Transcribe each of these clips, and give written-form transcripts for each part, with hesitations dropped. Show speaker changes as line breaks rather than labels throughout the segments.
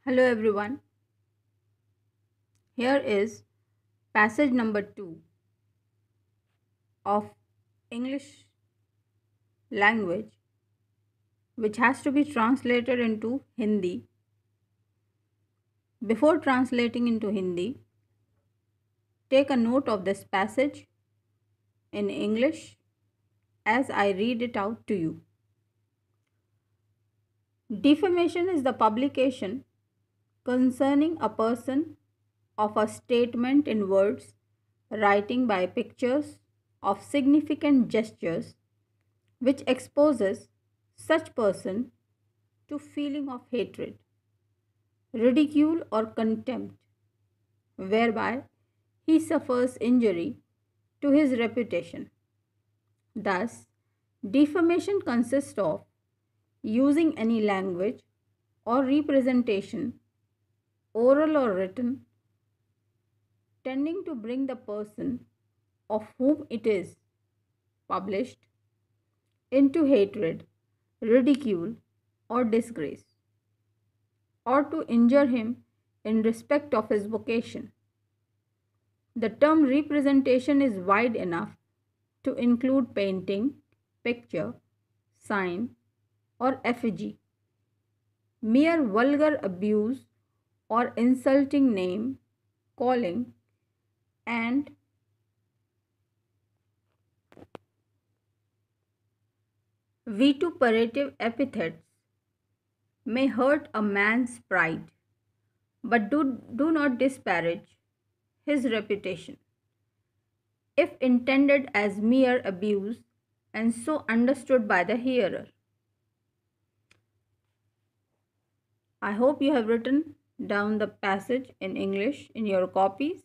Hello everyone. Here is passage number 2 of English language, which has to be translated into Hindi. Before translating into Hindi, take a note of this passage in English as I read it out to you. Defamation is the publication concerning a person of a statement in words, writing by pictures of significant gestures which exposes such person to feeling of hatred, ridicule or contempt, whereby he suffers injury to his reputation. Thus, defamation consists of using any language or representation, oral or written, tending to bring the person of whom it is published into hatred, ridicule, or disgrace, or to injure him in respect of his vocation. The term representation is wide enough to include painting, picture, sign, or effigy. Mere vulgar abuse or insulting name, calling, and vituperative epithets may hurt a man's pride, but do not disparage his reputation. If intended as mere abuse and so understood by the hearer. I hope you have written down the passage in English in your copies.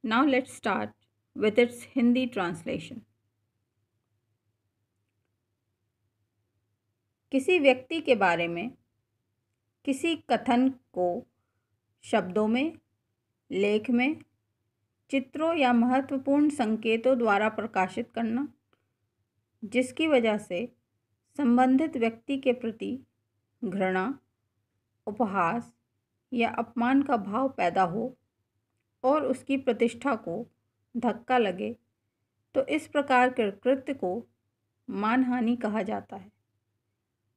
Now let's start with its Hindi translation. किसी व्यक्ति के बारे में किसी कथन को शब्दों में, लेख में, चित्रों या महत्वपूर्ण संकेतों द्वारा प्रकाशित करना, जिसकी वजह से संबंधित व्यक्ति के प्रति घृणा, उपहास या अपमान का भाव पैदा हो और उसकी प्रतिष्ठा को धक्का लगे, तो इस प्रकार के कृत्य को मानहानि कहा जाता है।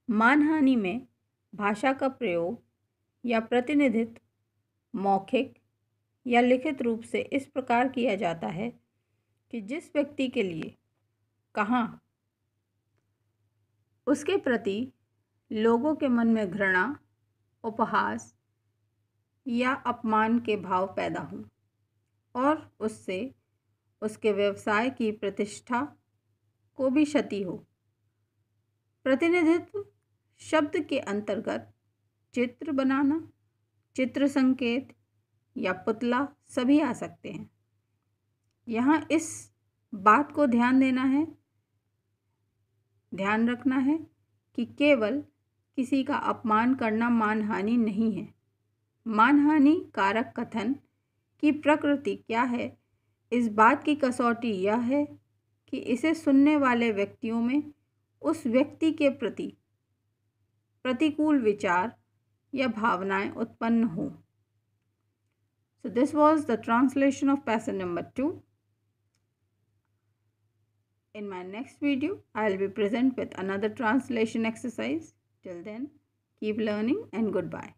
मानहानि में भाषा का प्रयोग या प्रतिनिधित्व मौखिक या लिखित रूप से इस प्रकार किया जाता है कि जिस व्यक्ति के लिए कहाँ उसके प्रति लोगों के मन में घृणा, उपहास या अपमान के भाव पैदा हों और उससे उसके व्यवसाय की प्रतिष्ठा को भी क्षति हो। प्रतिनिधित्व शब्द के अंतर्गत चित्र बनाना, चित्र संकेत या पुतला सभी आ सकते हैं। यहाँ इस बात को ध्यान रखना है कि केवल किसी का अपमान करना मानहानि नहीं है। मानहानि कारक कथन की प्रकृति क्या है, इस बात की कसौटी यह है कि इसे सुनने वाले व्यक्तियों में उस व्यक्ति के प्रति प्रतिकूल विचार या भावनाएं उत्पन्न हो। So this was the translation of passage number 2. In my next video, I will be present with another translation exercise. Till then, keep learning and goodbye.